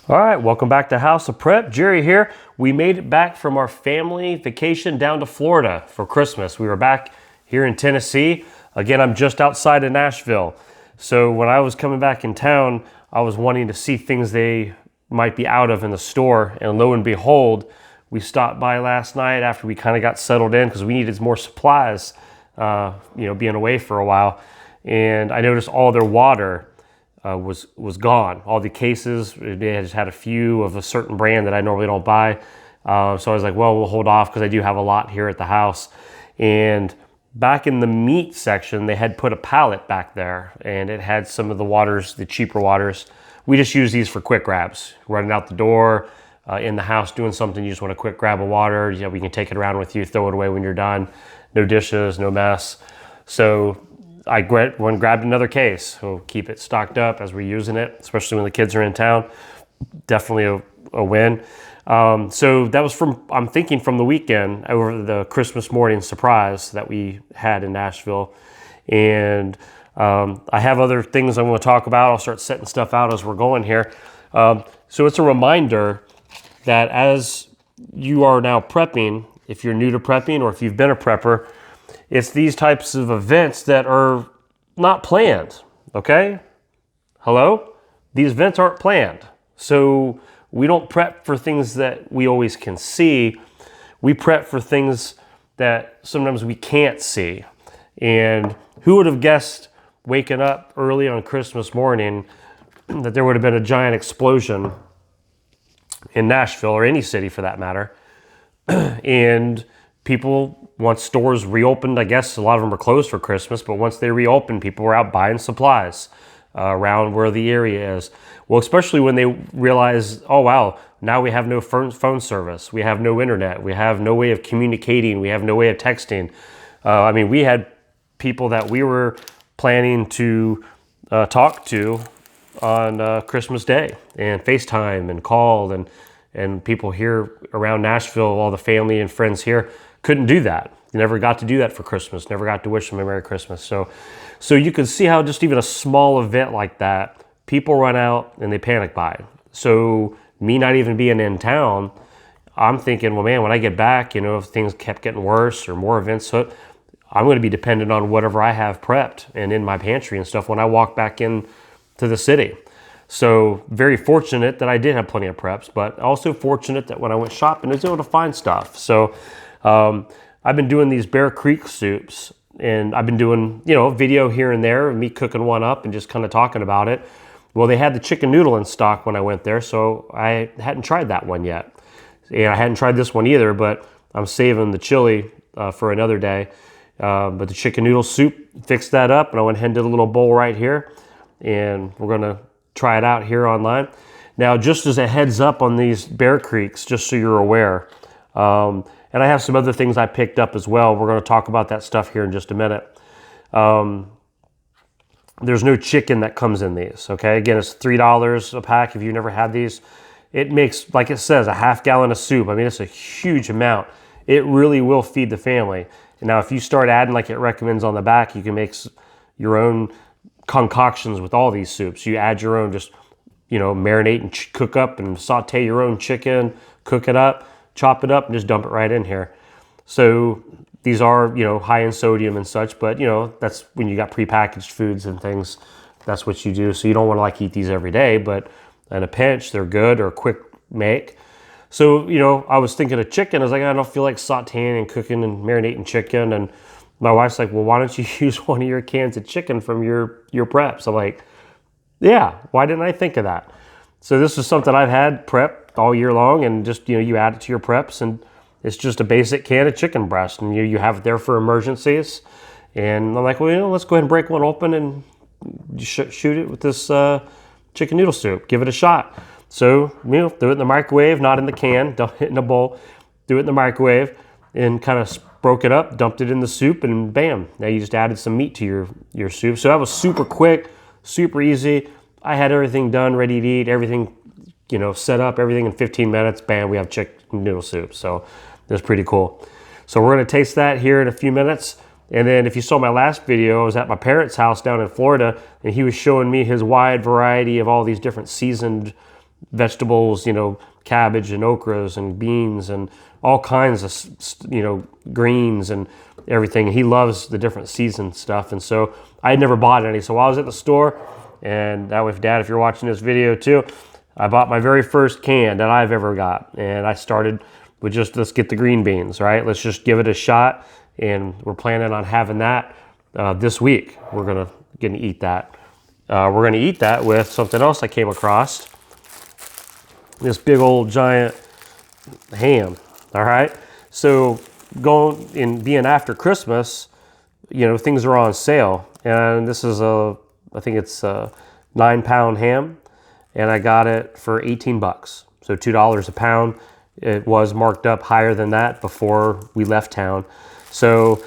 All right, welcome back to House of Prep. Jerry here. We made it back from our family vacation down to Florida for Christmas. We were back here in Tennessee. Again, I'm just outside of Nashville. So when I was coming back in town, I was wanting to see things they might be out of in the store. And lo and behold, we stopped by last night after we kind of got settled in because we needed more supplies, being away for a while. And I noticed all their water was gone. All the cases, they just had a few of a certain brand that I normally don't buy. So I was like, well, we'll hold off because I do have a lot here at the house. And back in the meat section, they had put a pallet back there and it had some of the waters, the cheaper waters. We just use these for quick grabs, running out the door, in the house, doing something, you just want to quick grab a water. We can take it around with you, throw it away when you're done. No dishes, no mess. So I went and grabbed another case. We'll keep it stocked up as we're using it, especially when the kids are in town. Definitely a win. So that was I'm thinking from the weekend over the Christmas morning surprise that we had in Nashville. And I have other things I'm going to talk about. I'll start setting stuff out as we're going here. So it's a reminder that as you are now prepping, if you're new to prepping or if you've been a prepper, it's these types of events that are not planned, okay? Hello? These events aren't planned. So we don't prep for things that we always can see. We prep for things that sometimes we can't see. And who would have guessed waking up early on Christmas morning that there would have been a giant explosion in Nashville or any city for that matter. And people, once stores reopened, I guess a lot of them were closed for Christmas, but once they reopened, people were out buying supplies around where the area is. Well, especially when they realize, oh wow, now we have no phone service, we have no internet, we have no way of communicating, we have no way of texting. We had people that we were planning to talk to on Christmas Day and FaceTime and call and people here around Nashville, all the family and friends here couldn't do that. Never got to do that for Christmas. Never got to wish them a Merry Christmas. So you can see how just even a small event like that, people run out and they panic buy. So me not even being in town, I'm thinking, well, man, when I get back, if things kept getting worse or more events hit, I'm going to be dependent on whatever I have prepped and in my pantry and stuff when I walk back in to the city. So very fortunate that I did have plenty of preps, but also fortunate that when I went shopping, I was able to find stuff. So I've been doing these Bear Creek soups, and I've been doing, video here and there, me cooking one up and just kind of talking about it. Well, they had the chicken noodle in stock when I went there, so I hadn't tried that one yet. And I hadn't tried this one either, but I'm saving the chili for another day. But the chicken noodle soup, fixed that up, and I went ahead and did a little bowl right here. And we're gonna try it out here online. Now, just as a heads up on these Bear Creeks, just so you're aware, and I have some other things I picked up as well. We're gonna talk about that stuff here in just a minute. There's no chicken that comes in these, okay? Again, it's $3 a pack if you've never had these. It makes, like it says, a half gallon of soup. It's a huge amount. It really will feed the family. And now if you start adding, like it recommends on the back, you can make your own concoctions with all these soups. You add your own, just marinate and cook up and saute your own chicken, cook it up, chop it up, and just dump it right in here. So these are high in sodium and such, but that's when you got prepackaged foods and things, that's what you do. So you don't want to eat these every day, but in a pinch they're good, or a quick make. So I was thinking of chicken. I was like, I don't feel like sauteing and cooking and marinating chicken. And my wife's like, well, why don't you use one of your cans of chicken from your preps? I'm like, yeah, why didn't I think of that? So this is something I've had prepped all year long, and just, you add it to your preps, and it's just a basic can of chicken breast, and you have it there for emergencies. And I'm like, well, let's go ahead and break one open and shoot it with this chicken noodle soup. Give it a shot. So, threw it in the microwave, not in the can, dump it in a bowl, threw it in the microwave, and kind of broke it up, dumped it in the soup, and bam, now you just added some meat to your soup. So that was super quick, super easy. I had everything done, ready to eat, everything, set up, everything in 15 minutes, bam, we have chicken noodle soup. So that's pretty cool. So we're gonna taste that here in a few minutes. And then if you saw my last video, I was at my parents' house down in Florida, and he was showing me his wide variety of all these different seasoned vegetables, cabbage and okras and beans and all kinds of, greens and everything. He loves the different seasoned stuff. And so I had never bought any. So while I was at the store, and that way, Dad, if you're watching this video too, I bought my very first can that I've ever got. And I started with just, let's get the green beans, right? Let's just give it a shot. And we're planning on having that this week. We're gonna eat that. We're gonna eat that with something else I came across. This big old giant ham, all right? So going and being after Christmas, things are on sale. And this is I think it's a 9-pound ham, and I got it for 18 bucks. So $2 a pound. It was marked up higher than that before we left town. So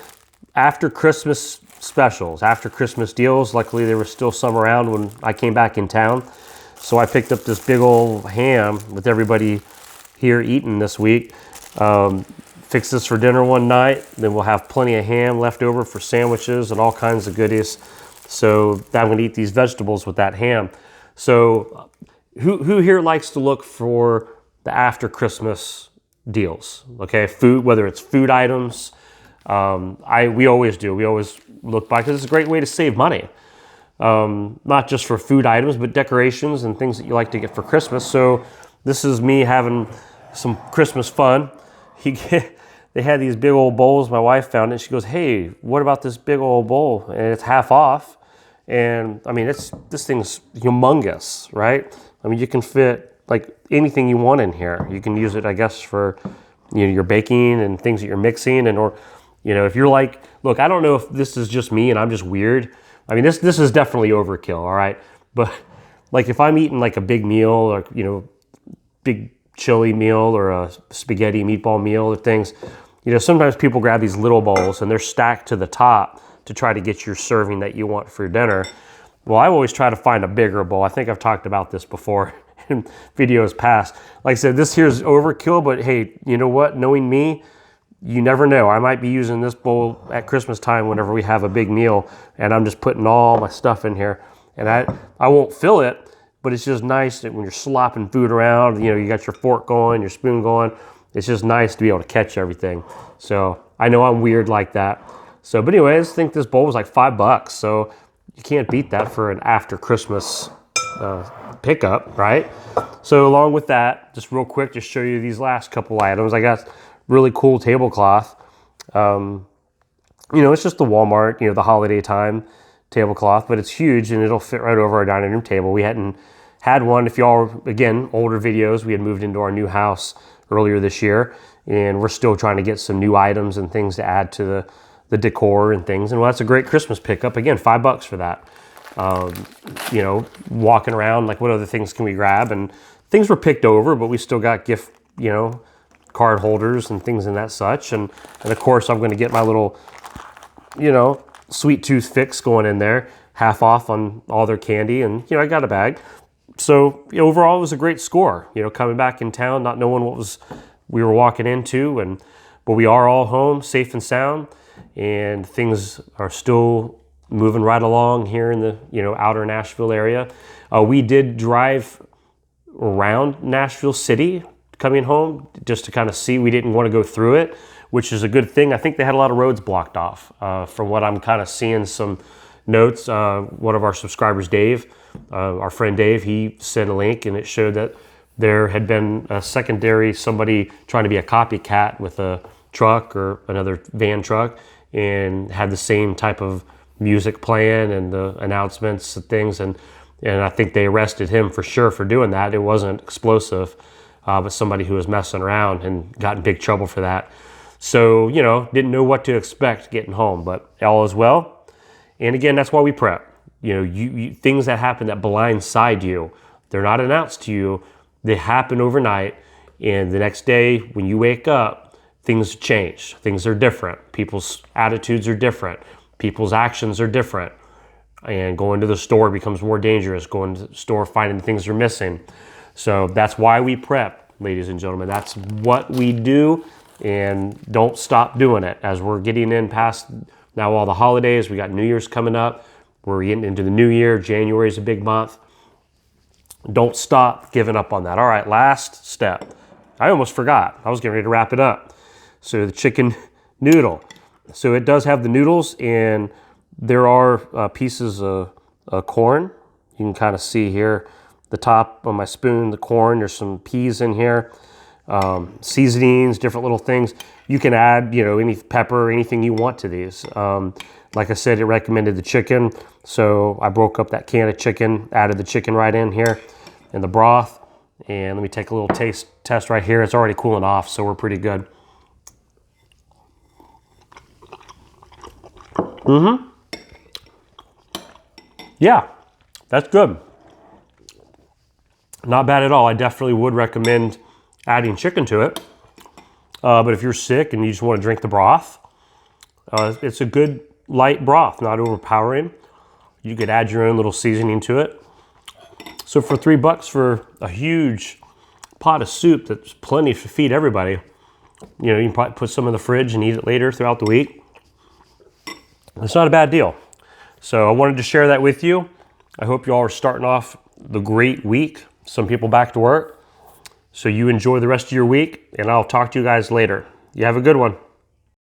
after Christmas specials, after Christmas deals, luckily there were still some around when I came back in town. So I picked up this big old ham with everybody here eating this week. Fix this for dinner one night, then we'll have plenty of ham left over for sandwiches and all kinds of goodies. So I'm going to eat these vegetables with that ham. So who here likes to look for the after Christmas deals? Okay, food, whether it's food items, we always do. We always look by because it's a great way to save money. Not just for food items, but decorations and things that you like to get for Christmas. So this is me having some Christmas fun. They had these big old bowls. My wife found it. She goes, "Hey, what about this big old bowl?" And it's half off. And I mean, this thing's humongous, right? I mean, you can fit like anything you want in here. You can use it, I guess, for your baking and things that you're mixing, or if you're like, look, I don't know if this is just me and I'm just weird. I mean, this is definitely overkill, all right? But like if I'm eating like a big meal or, big chili meal or a spaghetti meatball meal or things, sometimes people grab these little bowls and they're stacked to the top to try to get your serving that you want for your dinner. Well, I always try to find a bigger bowl. I think I've talked about this before in videos past. Like I said, this here's overkill, but hey, you know what? Knowing me, you never know. I might be using this bowl at Christmas time whenever we have a big meal, and I'm just putting all my stuff in here. And I won't fill it, but it's just nice that when you're slopping food around, you got your fork going, your spoon going. It's just nice to be able to catch everything. So I know I'm weird like that. So, but anyways, I think this bowl was like $5. So you can't beat that for an after Christmas pickup, right? So along with that, just real quick, just show you these last couple items. I got really cool tablecloth. It's just the Walmart, the holiday time tablecloth, but it's huge and it'll fit right over our dining room table. We hadn't had one. If y'all, again, older videos, we had moved into our new house earlier this year, and we're still trying to get some new items and things to add to the decor and things. And well, that's a great Christmas pickup. Again, $5 for that. Walking around, like what other things can we grab? And things were picked over, but we still got gift, card holders and things and that such. And of course, I'm going to get my little, sweet tooth fix going in there, half off on all their candy. And, I got a bag. So overall, it was a great score, coming back in town, not knowing what we were walking into. But we are all home, safe and sound, and things are still moving right along here in the, outer Nashville area. We did drive around Nashville City coming home just to kind of see. We didn't want to go through it, which is a good thing. I think they had a lot of roads blocked off. From what I'm kind of seeing some notes, one of our subscribers, Dave, our friend Dave, he sent a link and it showed that there had been a secondary, somebody trying to be a copycat with a truck or another van truck and had the same type of music playing and the announcements and things. And I think they arrested him for sure for doing that. It wasn't explosive, but somebody who was messing around and got in big trouble for that. So, didn't know what to expect getting home, but all is well. And again, that's why we prep. You things that happen that blindside you, they're not announced to you. They happen overnight, and the next day when you wake up, things change. Things are different. People's attitudes are different. People's actions are different. And going to the store becomes more dangerous. Going to the store, finding things you're missing. So that's why we prep, ladies and gentlemen. That's what we do, and don't stop doing it. As we're getting in past now all the holidays, we got New Year's coming up. We're getting into the new year. January is a big month. Don't stop giving up on that. All right, last step. I almost forgot. I was getting ready to wrap it up. So the chicken noodle. So it does have the noodles, and there are pieces of corn. You can kind of see here the top of my spoon, the corn. There's some peas in here, seasonings, different little things. You can add, any pepper, anything you want to these. Like I said, it recommended the chicken, so I broke up that can of chicken, added the chicken right in here in the broth. And let me take a little taste test right here. It's already cooling off, so we're pretty good. Yeah, that's good. Not bad at all. I definitely would recommend adding chicken to it. But if you're sick and you just want to drink the broth, it's a good light broth, not overpowering. You could add your own little seasoning to it. So for $3 for a huge pot of soup, that's plenty to feed everybody. You can probably put some in the fridge and eat it later throughout the week. It's not a bad deal. So I wanted to share that with you. I hope you all are starting off the great week. Some people back to work. So you enjoy the rest of your week, and I'll talk to you guys later. You have a good one.